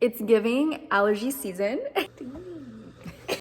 It's giving allergy season.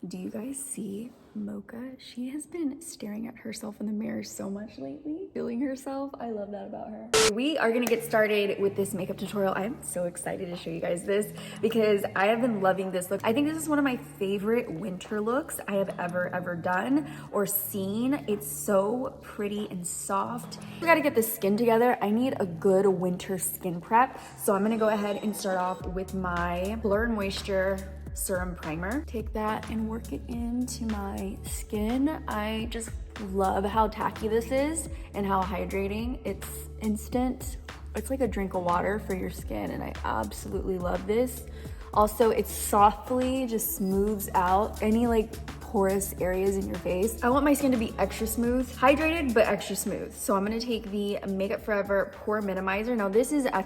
Do you guys see Mocha? She has been staring at herself in the mirror so much lately, feeling herself. I love that about her. We are gonna get started with this makeup tutorial. I'm so excited to show you guys this because I have been loving this look. I think this is one of my favorite winter looks I have ever done or seen. It's so pretty and soft. We gotta get the skin together. I need a good winter skin prep. So I'm gonna go ahead and start off with my Blur and Moisture Serum Primer. Take that and work it into my skin. I just love how tacky this is and how hydrating. It's instant. It's like a drink of water for your skin, and I absolutely love this. Also, it softly just smooths out any like porous areas in your face. I want my skin to be extra smooth, hydrated, but extra smooth. So I'm gonna take the Makeup Forever Pore Minimizer. Now this is a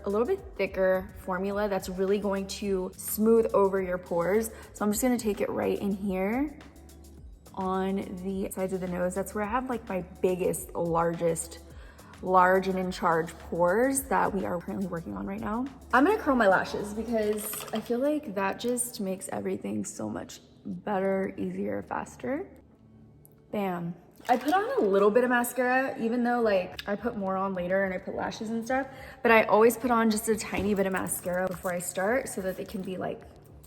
little bit thicker formula that's really going to smooth over your pores. So I'm just gonna take it right in here on the sides of the nose. That's where I have like my biggest, large and in charge pores that we are currently working on right now. I'm gonna curl my lashes because I feel like that just makes everything so much better, easier, faster. Bam. I put on a little bit of mascara, even though like I put more on later and I put lashes and stuff, but I always put on just a tiny bit of mascara before I start so that they can be like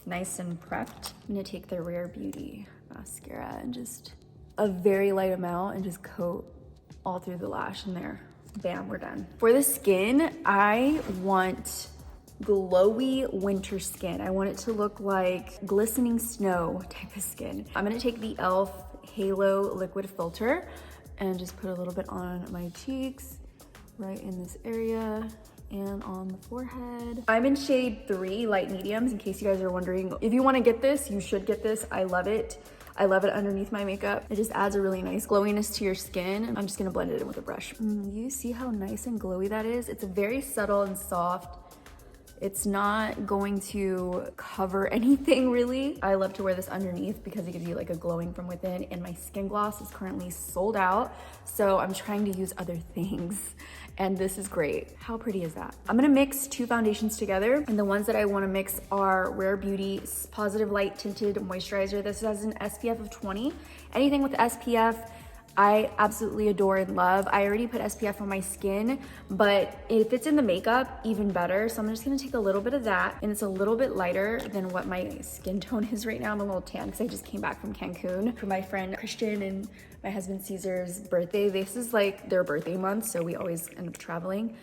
nice and prepped. I'm gonna take the Rare Beauty mascara and just a very light amount and just coat all through the lash and there. Bam, we're done. For the skin, I want glowy winter skin. I want it to look like glistening snow type of skin. I'm gonna take the e.l.f. Halo Liquid Filter and just put a little bit on my cheeks, right in this area, and on the forehead. I'm in shade 3, light mediums, in case you guys are wondering. If you wanna get this, you should get this. I love it. I love it underneath my makeup. It just adds a really nice glowiness to your skin. I'm just gonna blend it in with a brush. You see how nice and glowy that is? It's very subtle and soft. It's not going to cover anything really. I love to wear this underneath because it gives you like a glowing from within, and my skin gloss is currently sold out. So I'm trying to use other things, and this is great. How pretty is that? I'm gonna mix 2 foundations together, and the ones that I wanna mix are Rare Beauty Positive Light Tinted Moisturizer. This has an SPF of 20. Anything with SPF, I absolutely adore and love. I already put SPF on my skin, but if it's in the makeup, even better. So I'm just gonna take a little bit of that, and it's a little bit lighter than what my skin tone is right now. I'm a little tan because I just came back from Cancun for my friend Christian and my husband Caesar's birthday. This is like their birthday month, so we always end up traveling,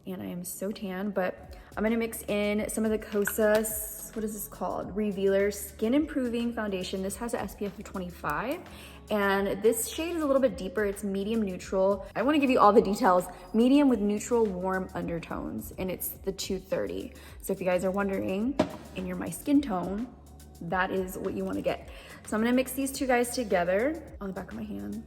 and I am so tan. But I'm gonna mix in some of the Kosas, what is this called? Revealer Skin Improving Foundation. This has an SPF of 25. And this shade is a little bit deeper. It's medium neutral. I want to give you all the details. Medium with neutral warm undertones, and it's the 230. So if you guys are wondering and you're my skin tone, that is what you want to get. So I'm gonna mix these 2 guys together on the back of my hand,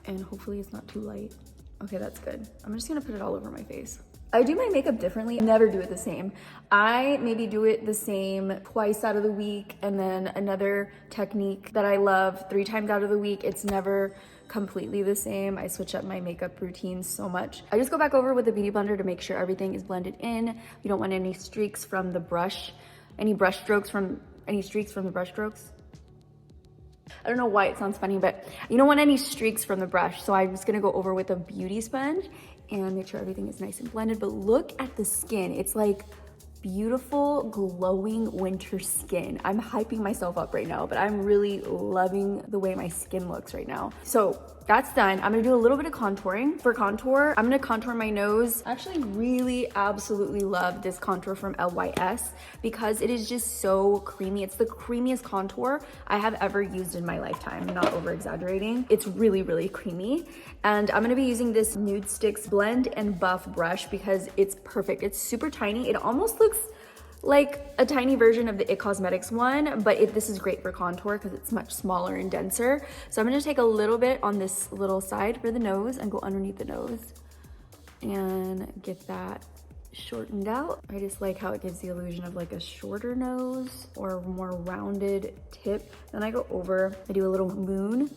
and hopefully it's not too light. Okay, that's good. I'm just gonna put it all over my face. I do my makeup differently. I never do it the same. I maybe do it the same twice out of the week, and then another technique that I love 3 times out of the week. It's never completely the same. I switch up my makeup routine so much. I just go back over with the beauty blender to make sure everything is blended in. You don't want any streaks from the brush, any streaks from the brush strokes. I don't know why it sounds funny, but you don't want any streaks from the brush. So I'm just gonna go over with a beauty sponge and make sure everything is nice and blended. But look at the skin. It's like beautiful, glowing winter skin. I'm hyping myself up right now, but I'm really loving the way my skin looks right now. So that's done. I'm gonna do a little bit of contouring. For contour, I'm gonna contour my nose. I actually really absolutely love this contour from LYS because it is just so creamy. It's the creamiest contour I have ever used in my lifetime. I'm not over exaggerating. It's really, really creamy. And I'm gonna be using this Nude Sticks Blend and Buff brush because it's perfect. It's super tiny. It almost looks like a tiny version of the e.l.f. Cosmetics one, but this is great for contour because it's much smaller and denser. So I'm gonna take a little bit on this little side for the nose and go underneath the nose and get that shortened out. I just like how it gives the illusion of like a shorter nose or a more rounded tip. Then I go over, I do a little moon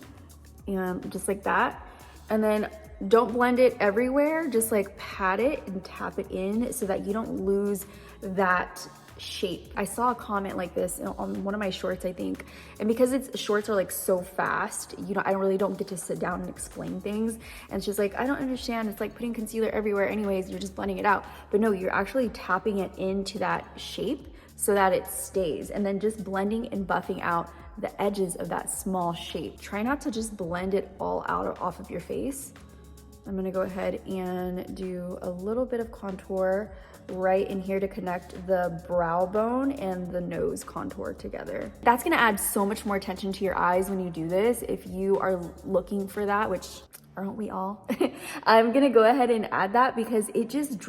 and just like that. And then don't blend it everywhere, just like pat it and tap it in so that you don't lose that shape. I saw a comment like this on one of my shorts, I think, and because shorts are like so fast, you know, I really don't get to sit down and explain things, and she's like, I don't understand, it's like putting concealer everywhere anyways, you're just blending it out. But no, you're actually tapping it into that shape so that it stays, and then just blending and buffing out the edges of that small shape. Try not to just blend it all out or off of your face. I'm gonna go ahead and do a little bit of contour right in here to connect the brow bone and the nose contour together. That's gonna add so much more attention to your eyes when you do this. If you are looking for that, which aren't we all? I'm gonna go ahead and add that because it just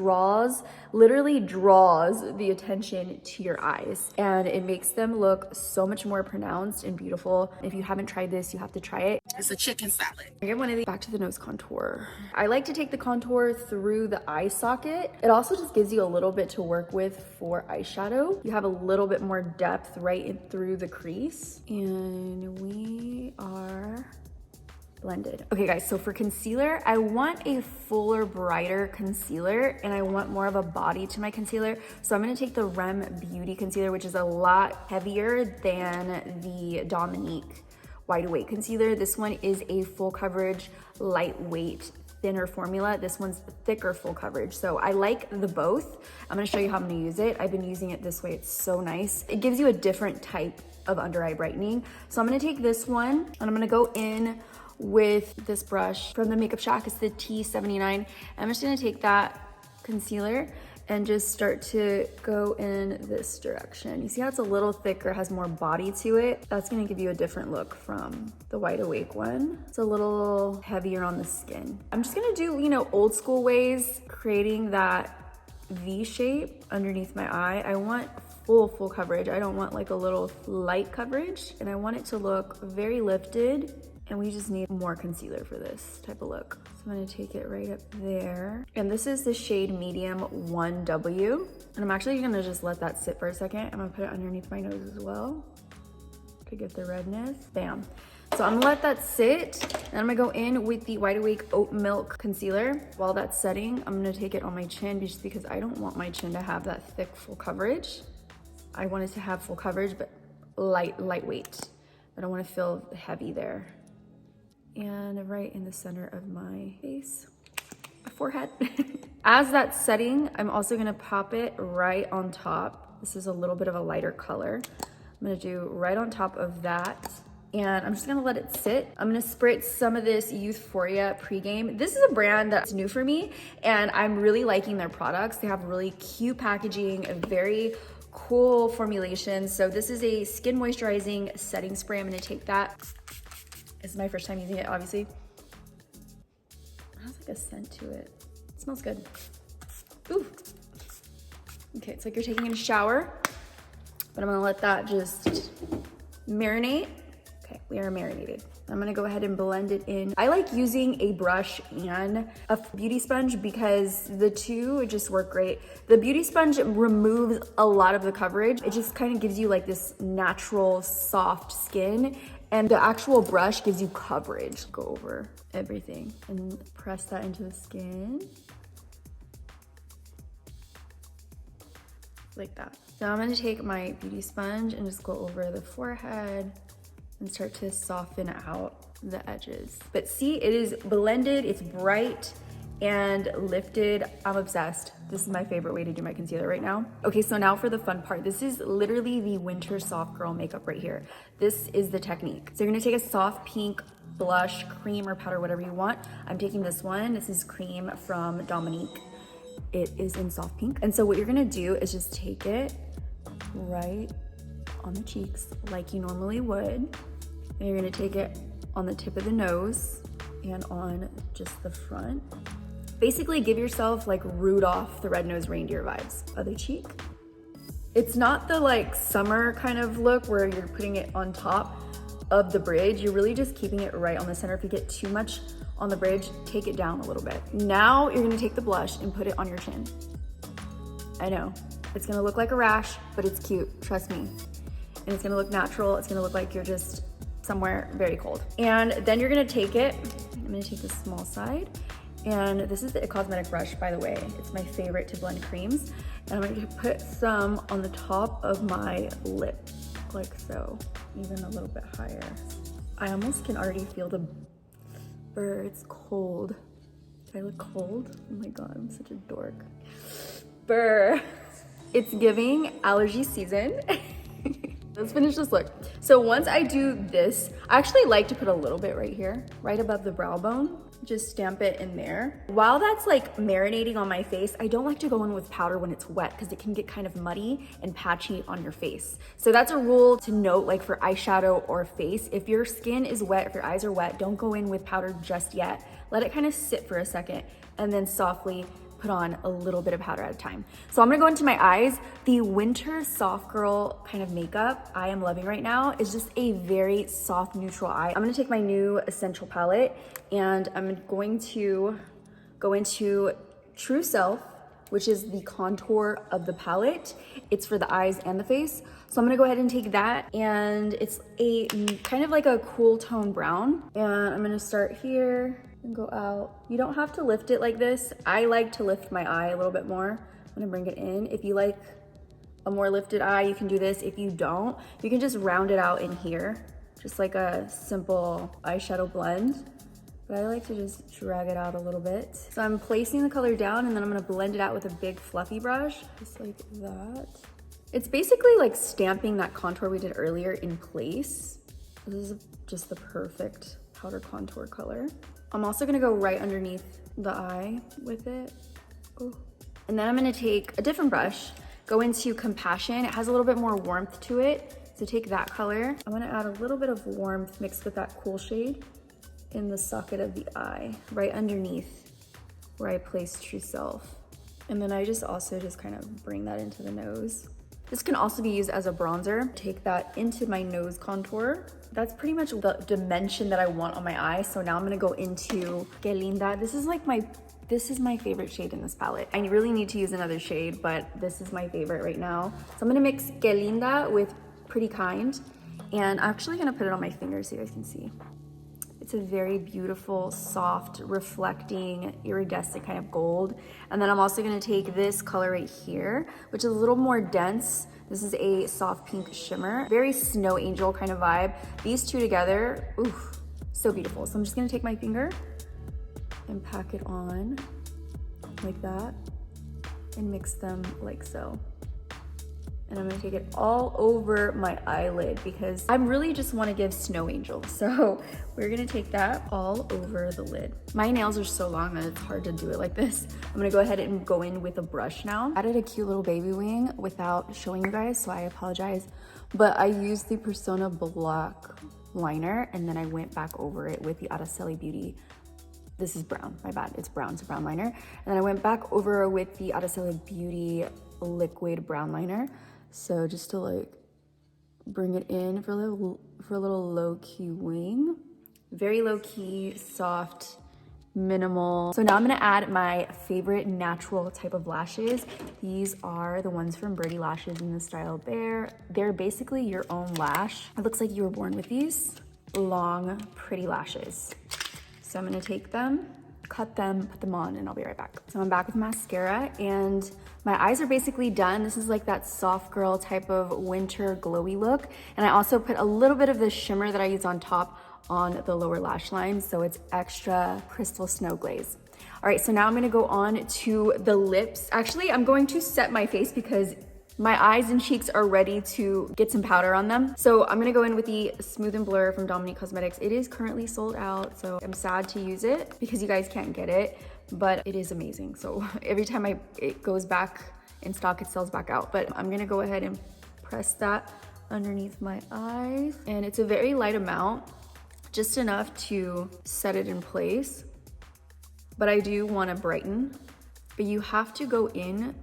literally draws the attention to your eyes, and it makes them look so much more pronounced and beautiful. If you haven't tried this, you have to try it. It's a chicken salad. I get one of these. Back to the nose contour. I like to take the contour through the eye socket. It also just gives you a little bit to work with for eyeshadow. You have a little bit more depth right in through the crease. And we are blended. Okay guys, so for concealer, I want a fuller, brighter concealer, and I want more of a body to my concealer. So I'm gonna take the Rem Beauty concealer, which is a lot heavier than the Dominique Wide Awake concealer. This one is a full coverage, lightweight, thinner formula. This one's thicker, full coverage. So I like the both. I'm gonna show you how I'm gonna use it. I've been using it this way, it's so nice. It gives you a different type of under eye brightening. So I'm gonna take this one and I'm gonna go in with this brush from the Makeup Shack. It's the T79. I'm just gonna take that concealer and just start to go in this direction. You see how it's a little thicker, has more body to it? That's gonna give you a different look from the Wide Awake one. It's a little heavier on the skin. I'm just gonna do, you know, old school ways, creating that V shape underneath my eye. I want full coverage. I don't want like a little light coverage, and I want it to look very lifted. And we just need more concealer for this type of look. So I'm gonna take it right up there. And this is the shade Medium 1W. And I'm actually gonna just let that sit for a second. I'm gonna put it underneath my nose as well to get the redness. Bam. So I'm gonna let that sit, and I'm gonna go in with the Wide Awake Oat Milk Concealer. While that's setting, I'm gonna take it on my chin just because I don't want my chin to have that thick, full coverage. I want it to have full coverage, but lightweight. I don't wanna feel heavy there. And right in the center of my face, my forehead. As that's setting, I'm also gonna pop it right on top. This is a little bit of a lighter color. I'm gonna do right on top of that. And I'm just gonna let it sit. I'm gonna spritz some of this Youthforia Pregame. This is a brand that's new for me, and I'm really liking their products. They have really cute packaging, a very cool formulation. So this is a skin moisturizing setting spray. I'm gonna take that. This is my first time using it, obviously. It has like a scent to it. It smells good. Ooh. Okay, it's like you're taking a shower, but I'm gonna let that just marinate. Okay, we are marinated. I'm gonna go ahead and blend it in. I like using a brush and a beauty sponge because the two just work great. The beauty sponge removes a lot of the coverage. It just kind of gives you like this natural, soft skin. And the actual brush gives you coverage. Go over everything and press that into the skin. Like that. So I'm gonna take my beauty sponge and just go over the forehead and start to soften out the edges. But see, it is blended, it's bright and lifted. I'm obsessed. This is my favorite way to do my concealer right now. Okay, so now for the fun part. This is literally the winter soft girl makeup right here. This is the technique. So you're gonna take a soft pink blush, cream or powder, whatever you want. I'm taking this one. This is cream from Dominique. It is in soft pink. And so what you're gonna do is just take it right on the cheeks like you normally would. And you're gonna take it on the tip of the nose and on just the front. Basically give yourself like Rudolph the Red-Nosed Reindeer vibes. Other cheek. It's not the like summer kind of look where you're putting it on top of the bridge. You're really just keeping it right on the center. If you get too much on the bridge, take it down a little bit. Now you're gonna take the blush and put it on your chin. I know, it's gonna look like a rash, but it's cute, trust me. And it's gonna look natural. It's gonna look like you're just somewhere very cold. And then you're gonna take it, I'm gonna take the small side, and this is the e.l.f. Cosmetic brush, by the way. It's my favorite to blend creams. And I'm gonna put some on the top of my lip, like so, even a little bit higher. I almost can already feel the burr. It's cold. Do I look cold? Oh my God, I'm such a dork. Burr. It's giving allergy season. Let's finish this look. So once I do this, I actually like to put a little bit right here, right above the brow bone. Just stamp it in there. While that's like marinating on my face, I don't like to go in with powder when it's wet because it can get kind of muddy and patchy on your face. So that's a rule to note, like for eyeshadow or face. If your skin is wet, if your eyes are wet, don't go in with powder just yet. Let it kind of sit for a second and then softly put on a little bit of powder at a time. So I'm gonna go into my eyes. The winter soft girl kind of makeup I am loving right now is just a very soft neutral eye. I'm gonna take my new Essential palette and I'm going to go into True Self, which is the contour of the palette. It's for the eyes and the face. So I'm gonna go ahead and take that, and it's a kind of like a cool tone brown. And I'm gonna start here and go out. You don't have to lift it like this. I like to lift my eye a little bit more. I'm gonna bring it in. If you like a more lifted eye, you can do this. If you don't, you can just round it out in here, just like a simple eyeshadow blend. But I like to just drag it out a little bit. So I'm placing the color down and then I'm gonna blend it out with a big fluffy brush, just like that. It's basically like stamping that contour we did earlier in place. This is just the perfect powder contour color. I'm also gonna go right underneath the eye with it. Oh. And then I'm gonna take a different brush, go into Compassion. It has a little bit more warmth to it. So take that color. I'm gonna add a little bit of warmth mixed with that cool shade in the socket of the eye, right underneath where I placed True Self. And then I just also just kind of bring that into the nose. This can also be used as a bronzer. Take that into my nose contour. That's pretty much the dimension that I want on my eye. So now I'm gonna go into Que Linda. This is my favorite shade in this palette. I really need to use another shade, but this is my favorite right now. So I'm gonna mix Que Linda with Pretty Kind. And I'm actually gonna put it on my fingers so you guys can see. It's a very beautiful, soft, reflecting, iridescent kind of gold. And then I'm also gonna take this color right here, which is a little more dense. This is a soft pink shimmer, very snow angel kind of vibe. These two together, oof, so beautiful. So I'm just gonna take my finger and pack it on like that and mix them like so. And I'm gonna take it all over my eyelid because I really just wanna give snow angel. So we're gonna take that all over the lid. My nails are so long that it's hard to do it like this. I'm gonna go ahead and go in with a brush now. Added a cute little baby wing without showing you guys, so I apologize. But I used the Persona Black liner and then I went back over it with the Araceli Beauty. This is brown, my bad, it's brown, it's a brown liner. And then I went back over with the Araceli Beauty liquid brown liner. So just to like bring it in for a little low-key wing. Very low-key, soft, minimal. So now I'm gonna add my favorite natural type of lashes. These are the ones from Birdie Lashes in the style Bear. They're basically your own lash. It looks like you were born with these long, pretty lashes. So I'm gonna take them, cut them, put them on, and I'll be right back. So I'm back with mascara and my eyes are basically done. This is like that soft girl type of winter glowy look. And I also put a little bit of the shimmer that I use on top on the lower lash line. So it's extra crystal snow glaze. All right, so now I'm gonna go on to the lips. Actually, I'm going to set my face because my eyes and cheeks are ready to get some powder on them. So I'm gonna go in with the Smooth and Blur from Dominique Cosmetics. It is currently sold out, so I'm sad to use it because you guys can't get it, but it is amazing. So every time it goes back in stock, it sells back out. But I'm gonna go ahead and press that underneath my eyes. And it's a very light amount, just enough to set it in place. But I do wanna brighten, but you have to go in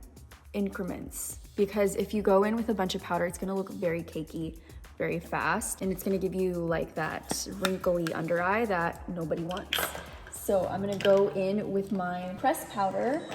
increments. Because if you go in with a bunch of powder, it's gonna look very cakey, very fast, and it's gonna give you like that wrinkly under eye that nobody wants. So I'm gonna go in with my pressed powder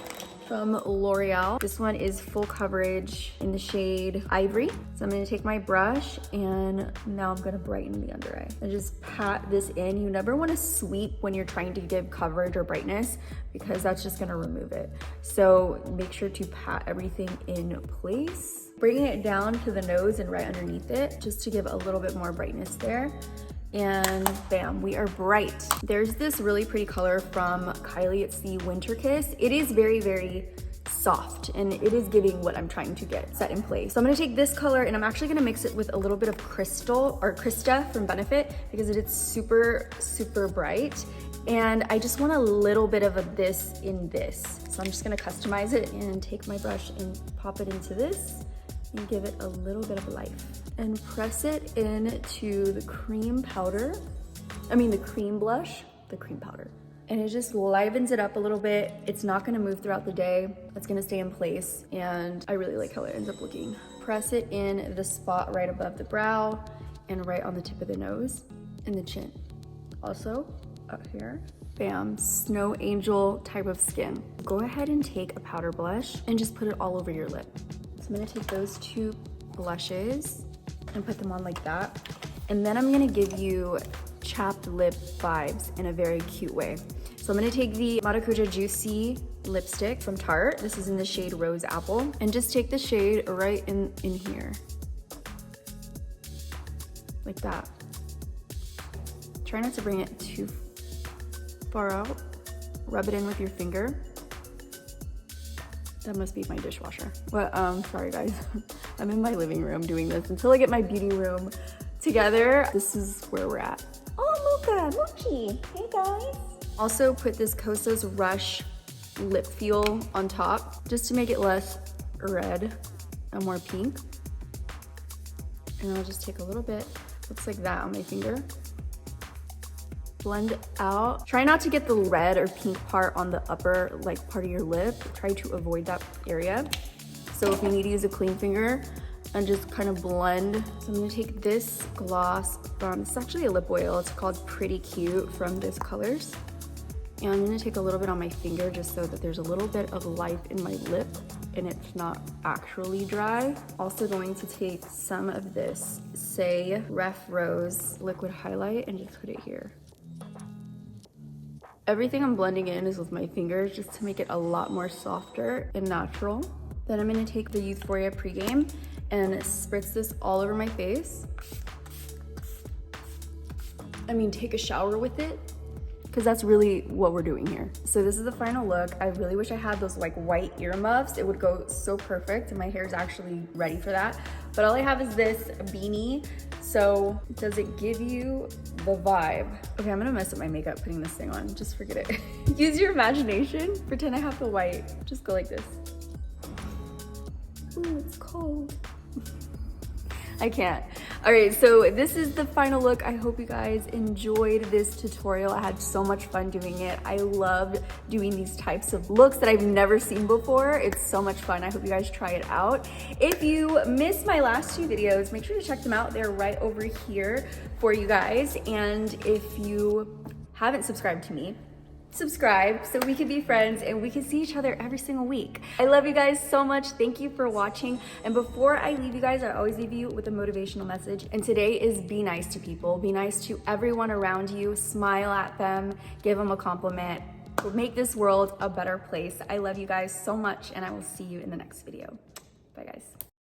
from L'Oreal. This one is full coverage in the shade Ivory. So I'm gonna take my brush and now I'm gonna brighten the under eye. And just pat this in. You never wanna sweep when you're trying to give coverage or brightness because that's just gonna remove it. So make sure to pat everything in place. Bringing it down to the nose and right underneath it, just to give a little bit more brightness there. And bam, we are bright. There's this really pretty color from Kylie. It's the Winter Kiss. It is very, very soft and it is giving what I'm trying to get set in place. So I'm gonna take this color and I'm actually gonna mix it with a little bit of Krista from Benefit because it is super, super bright. And I just want a little bit of this in this. So I'm just gonna customize it and take my brush and pop it into this and give it a little bit of life. And press it into the cream powder. The cream blush, the cream powder. And it just livens it up a little bit. It's not gonna move throughout the day. It's gonna stay in place. And I really like how it ends up looking. Press it in the spot right above the brow and right on the tip of the nose and the chin. Also, up here, bam, snow angel type of skin. Go ahead and take a powder blush and just put it all over your lip. So I'm gonna take those two blushes and put them on like that. And then I'm gonna give you chapped lip vibes in a very cute way. So I'm gonna take the Maracuja Juicy lipstick from Tarte. This is in the shade Rose Apple. And just take the shade right in here. Like that. Try not to bring it too far out. Rub it in with your finger. That must be my dishwasher. But sorry guys, I'm in my living room doing this until I get my beauty room together. This is where we're at. Oh, Mocha, Mochi, hey guys. Also put this Kosas Rush lip feel on top just to make it less red and more pink. And I'll just take a little bit, looks like that on my finger. Blend out. Try not to get the red or pink part on the upper part of your lip. Try to avoid that area. So if you need to use a clean finger and just kind of blend. So I'm gonna take this gloss from, it's actually a lip oil. It's called Pretty Cute from This Colors. And I'm gonna take a little bit on my finger just so that there's a little bit of life in my lip and it's not actually dry. Also going to take some of this Say Ref Rose liquid highlight and just put it here. Everything I'm blending in is with my fingers just to make it a lot more softer and natural. Then I'm gonna take the Euphoria Pregame and spritz this all over my face. Take a shower with it, because that's really what we're doing here. So this is the final look. I really wish I had those white earmuffs. It would go so perfect and my hair is actually ready for that. But all I have is this beanie. So does it give you the vibe? Okay, I'm gonna mess up my makeup putting this thing on. Just forget it. Use your imagination. Pretend I have the white. Just go like this. Ooh, it's cold. I can't. All right, so this is the final look. I hope you guys enjoyed this tutorial. I had so much fun doing it. I loved doing these types of looks that I've never seen before. It's so much fun. I hope you guys try it out. If you missed my last two videos, make sure to check them out. They're right over here for you guys. And if you haven't subscribed to me, subscribe so we can be friends and we can see each other every single week. I love you guys so much. Thank you for watching. And before I leave you guys, I always leave you with a motivational message. And today is be nice to people. Be nice to everyone around you. Smile at them. Give them a compliment. Make this world a better place. I love you guys so much and I will see you in the next video. Bye guys.